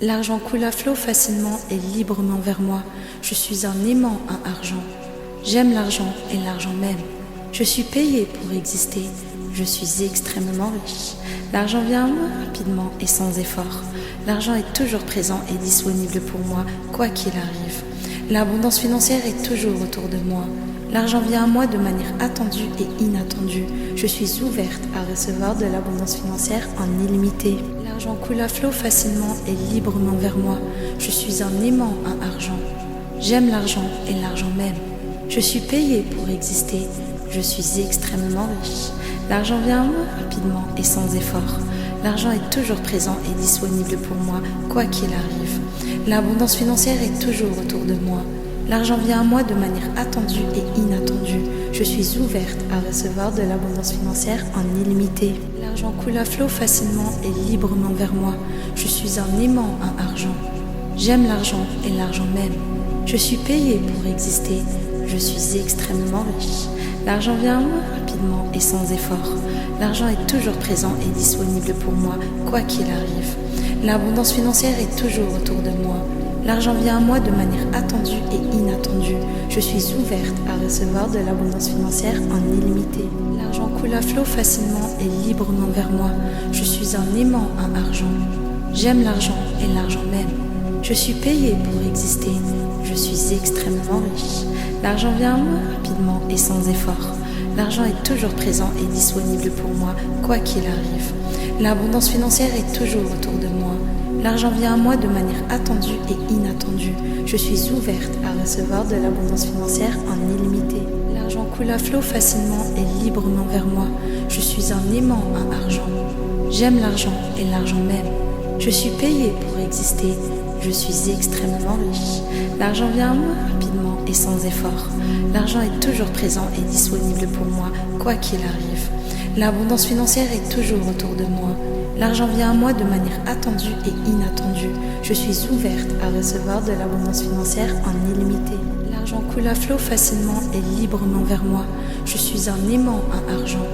L'argent coule à flot facilement et librement vers moi. Je suis un aimant, un argent. J'aime l'argent et l'argent m'aime. Je suis payé pour exister. Je suis extrêmement riche. L'argent vient à moi rapidement et sans effort. L'argent est toujours présent et disponible pour moi, quoi qu'il arrive. L'abondance financière est toujours autour de moi. L'argent vient à moi de manière attendue et inattendue. Je suis ouverte à recevoir de l'abondance financière en illimité. L'argent coule à flot facilement et librement vers moi. Je suis un aimant, un argent. J'aime l'argent et l'argent m'aime. Je suis payé pour exister. Je suis extrêmement riche. L'argent vient à moi rapidement et sans effort. L'argent est toujours présent et disponible pour moi, quoi qu'il arrive. L'abondance financière est toujours autour de moi. L'argent vient à moi de manière attendue et inattendue. Je suis ouverte à recevoir de l'abondance financière en illimité. L'argent coule à flot facilement et librement vers moi. Je suis un aimant, un argent. J'aime l'argent et l'argent m'aime. Je suis payé pour exister. Je suis extrêmement riche. L'argent vient à moi rapidement et sans effort. L'argent est toujours présent et disponible pour moi, quoi qu'il arrive. L'abondance financière est toujours autour de moi. L'argent vient à moi de manière attendue et inattendue. Je suis ouverte à recevoir de l'abondance financière en illimité. L'argent coule à flot facilement et librement vers moi. Je suis un aimant, un argent. J'aime l'argent et l'argent m'aime. Je suis payé pour exister. Je suis extrêmement riche. L'argent vient à moi rapidement et sans effort. L'argent est toujours présent et disponible pour moi, quoi qu'il arrive. L'abondance financière est toujours autour de moi. L'argent vient à moi de manière attendue et inattendue. Je suis ouverte à recevoir de l'abondance financière en illimité. L'argent coule à flot facilement et librement vers moi. Je suis un aimant, un argent. J'aime l'argent et l'argent m'aime. Je suis payé pour exister. Je suis extrêmement riche. L'argent vient à moi rapidement et sans effort. L'argent est toujours présent et disponible pour moi, quoi qu'il arrive. L'abondance financière est toujours autour de moi. L'argent vient à moi de manière attendue et inattendue. Je suis ouverte à recevoir de l'abondance financière en illimité. L'argent coule à flot facilement et librement vers moi. Je suis un aimant, un argent.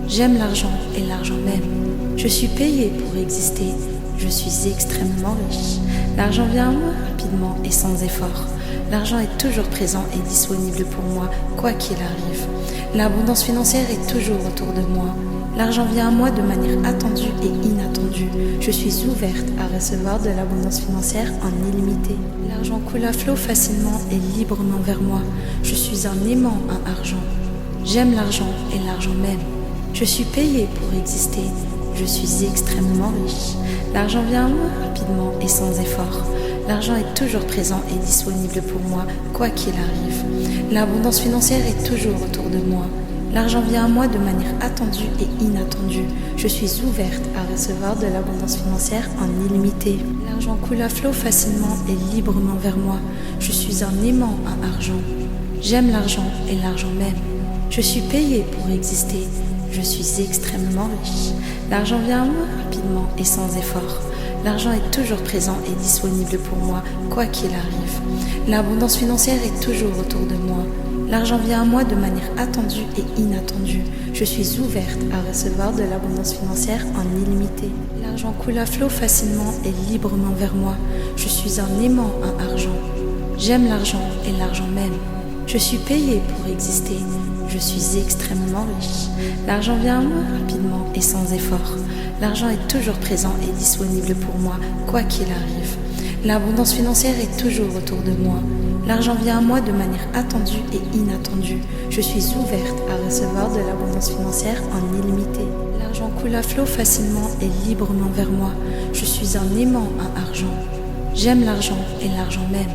J'aime l'argent et l'argent m'aime. Je suis payé pour exister. Je suis extrêmement riche. L'argent vient à moi rapidement et sans effort. L'argent est toujours présent et disponible pour moi, quoi qu'il arrive. L'abondance financière est toujours autour de moi. L'argent vient à moi de manière attendue et inattendue. Je suis ouverte à recevoir de l'abondance financière en illimité. L'argent coule à flot facilement et librement vers moi. Je suis un aimant, un argent. J'aime l'argent et l'argent m'aime. Je suis payé pour exister. Je suis extrêmement riche. L'argent vient à moi rapidement et sans effort. L'argent est toujours présent et disponible pour moi, quoi qu'il arrive. L'abondance financière est toujours autour de moi. L'argent vient à moi de manière attendue et inattendue. Je suis ouverte à recevoir de l'abondance financière en illimité. L'argent coule à flot facilement et librement vers moi. Je suis un aimant, un argent. J'aime l'argent et l'argent m'aime. Je suis payé pour exister. Je suis extrêmement riche. L'argent vient à moi rapidement et sans effort. L'argent est toujours présent et disponible pour moi, quoi qu'il arrive. L'abondance financière est toujours autour de moi. L'argent vient à moi de manière attendue et inattendue. Je suis ouverte à recevoir de l'abondance financière en illimité. L'argent coule à flot facilement et librement vers moi. Je suis un aimant, un argent. J'aime l'argent et l'argent m'aime. Je suis payé pour exister. Je suis extrêmement riche. L'argent vient à moi rapidement et sans effort. L'argent est toujours présent et disponible pour moi, quoi qu'il arrive. L'abondance financière est toujours autour de moi. L'argent vient à moi de manière attendue et inattendue. Je suis ouverte à recevoir de l'abondance financière en illimité. L'argent coule à flot facilement et librement vers moi. Je suis un aimant, un argent. J'aime l'argent et l'argent m'aime.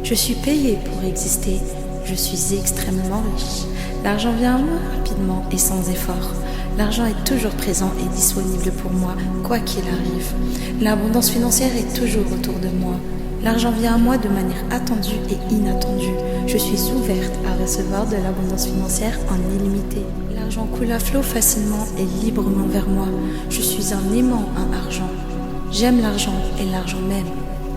Je suis payé pour exister. Je suis extrêmement riche. L'argent vient à moi rapidement et sans effort. L'argent est toujours présent et disponible pour moi, quoi qu'il arrive. L'abondance financière est toujours autour de moi. L'argent vient à moi de manière attendue et inattendue. Je suis ouverte à recevoir de l'abondance financière en illimité. L'argent coule à flot facilement et librement vers moi. Je suis un aimant, un argent. J'aime l'argent et l'argent m'aime.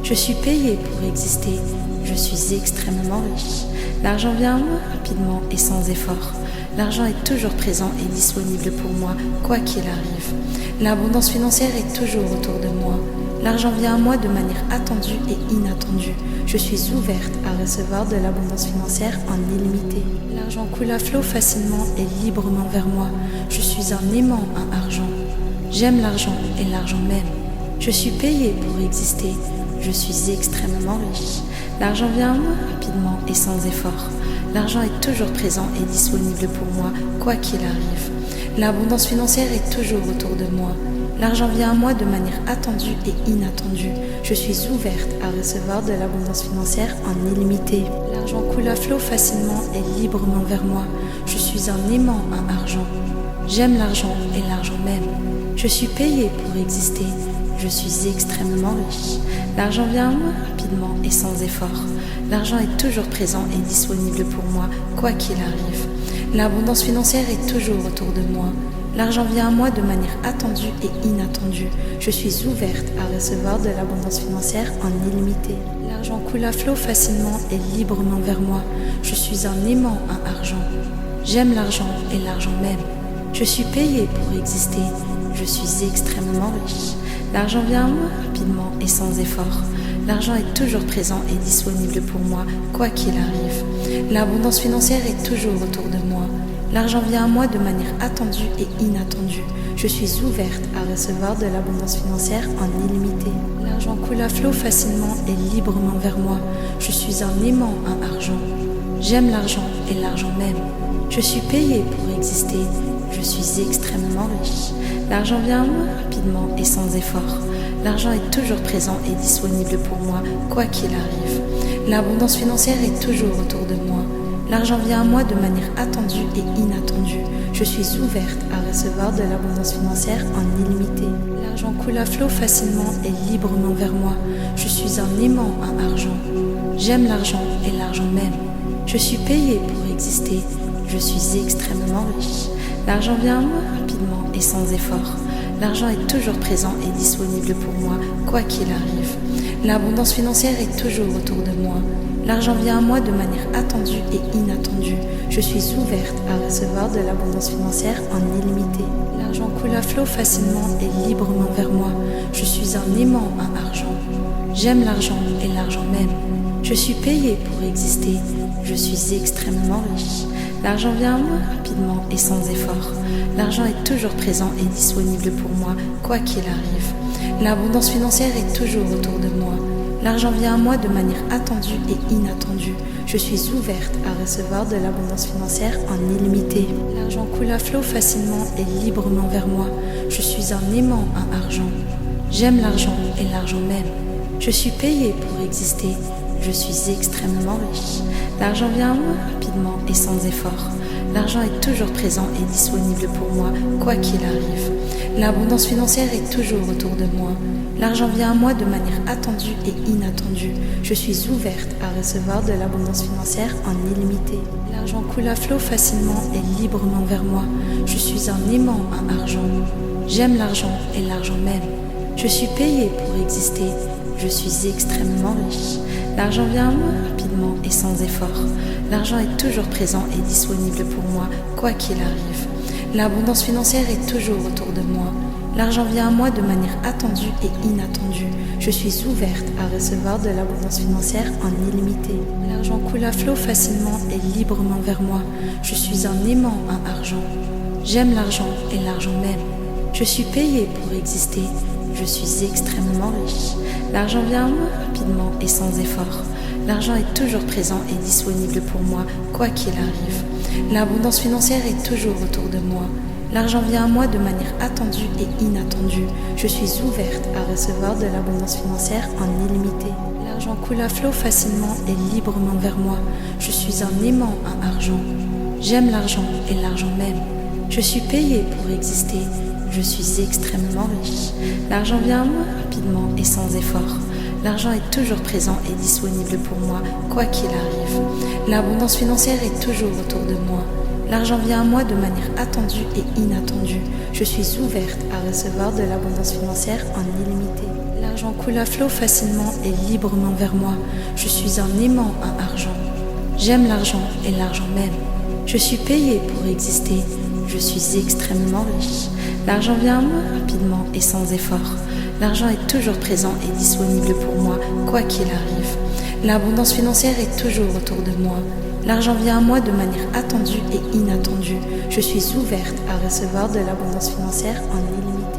Je suis payé pour exister. Je suis extrêmement riche. L'argent vient à moi rapidement et sans effort. L'argent est toujours présent et disponible pour moi, quoi qu'il arrive. L'abondance financière est toujours autour de moi. L'argent vient à moi de manière attendue et inattendue. Je suis ouverte à recevoir de l'abondance financière en illimité. L'argent coule à flot facilement et librement vers moi. Je suis un aimant à argent. J'aime l'argent et l'argent m'aime. Je suis payée pour exister. Je suis extrêmement riche. L'argent vient à moi rapidement et sans effort. L'argent est toujours présent et disponible pour moi, quoi qu'il arrive. L'abondance financière est toujours autour de moi. L'argent vient à moi de manière attendue et inattendue. Je suis ouverte à recevoir de l'abondance financière en illimité. L'argent coule à flot facilement et librement vers moi. Je suis un aimant à argent. J'aime l'argent et l'argent m'aime. Je suis payée pour exister. Je suis extrêmement riche. L'argent vient à moi rapidement et sans effort. L'argent est toujours présent et disponible pour moi, quoi qu'il arrive. L'abondance financière est toujours autour de moi. L'argent vient à moi de manière attendue et inattendue. Je suis ouverte à recevoir de l'abondance financière en illimité. L'argent coule à flot facilement et librement vers moi. Je suis un aimant à argent. J'aime l'argent et l'argent m'aime. Je suis payée pour exister. Je suis extrêmement riche. L'argent vient à moi rapidement et sans effort. L'argent est toujours présent et disponible pour moi, quoi qu'il arrive. L'abondance financière est toujours autour de moi. L'argent vient à moi de manière attendue et inattendue. Je suis ouverte à recevoir de l'abondance financière en illimité. L'argent coule à flot facilement et librement vers moi. Je suis un aimant à argent. J'aime l'argent et l'argent m'aime. Je suis payée pour exister. Je suis extrêmement riche. L'argent vient à moi rapidement et sans effort. L'argent est toujours présent et disponible pour moi, quoi qu'il arrive. L'abondance financière est toujours autour de moi. L'argent vient à moi de manière attendue et inattendue. Je suis ouverte à recevoir de l'abondance financière en illimité. L'argent coule à flot facilement et librement vers moi. Je suis un aimant à argent. J'aime l'argent et l'argent m'aime. Je suis payée pour exister. Je suis extrêmement riche. L'argent vient à moi rapidement et sans effort. L'argent est toujours présent et disponible pour moi, quoi qu'il arrive. L'abondance financière est toujours autour de moi. L'argent vient à moi de manière attendue et inattendue. Je suis ouverte à recevoir de l'abondance financière en illimité. L'argent coule à flot facilement et librement vers moi. Je suis un aimant à argent. J'aime l'argent et l'argent m'aime. Je suis payée pour exister. Je suis extrêmement riche. L'argent vient à moi rapidement et sans effort. L'argent est toujours présent et disponible pour moi, quoi qu'il arrive. L'abondance financière est toujours autour de moi. L'argent vient à moi de manière attendue et inattendue. Je suis ouverte à recevoir de l'abondance financière en illimité. L'argent coule à flot facilement et librement vers moi. Je suis un aimant à argent. J'aime l'argent et l'argent m'aime. Je suis payée pour exister. Je suis extrêmement riche. L'argent vient à moi rapidement et sans effort. L'argent est toujours présent et disponible pour moi, quoi qu'il arrive. L'abondance financière est toujours autour de moi. L'argent vient à moi de manière attendue et inattendue. Je suis ouverte à recevoir de l'abondance financière en illimité. L'argent coule à flot facilement et librement vers moi. Je suis un aimant à argent. J'aime l'argent et l'argent m'aime. Je suis payée pour exister. Je suis extrêmement riche. L'argent vient à moi rapidement et sans effort. L'argent est toujours présent et disponible pour moi, quoi qu'il arrive. L'abondance financière est toujours autour de moi. L'argent vient à moi de manière attendue et inattendue. Je suis ouverte à recevoir de l'abondance financière en illimité. L'argent coule à flot facilement et librement vers moi. Je suis un aimant à argent. J'aime l'argent et l'argent m'aime. Je suis payée pour exister. Je suis extrêmement riche. L'argent vient à moi rapidement et sans effort. L'argent est toujours présent et disponible pour moi, quoi qu'il arrive. L'abondance financière est toujours autour de moi. L'argent vient à moi de manière attendue et inattendue. Je suis ouverte à recevoir de l'abondance financière en illimité. L'argent coule à flot facilement et librement vers moi. Je suis un aimant à argent. J'aime l'argent et l'argent m'aime. Je suis payée pour exister. Je suis extrêmement riche. L'argent vient à moi rapidement et sans effort. L'argent est toujours présent et disponible pour moi, quoi qu'il arrive. L'abondance financière est toujours autour de moi. L'argent vient à moi de manière attendue et inattendue. Je suis ouverte à recevoir de l'abondance financière en illimité. L'argent coule à flot facilement et librement vers moi. Je suis un aimant à argent. J'aime l'argent et l'argent m'aime. Je suis payée pour exister. Je suis extrêmement riche. L'argent vient à moi rapidement et sans effort. L'argent est toujours présent et disponible pour moi, quoi qu'il arrive. L'abondance financière est toujours autour de moi. L'argent vient à moi de manière attendue et inattendue. Je suis ouverte à recevoir de l'abondance financière en illimité.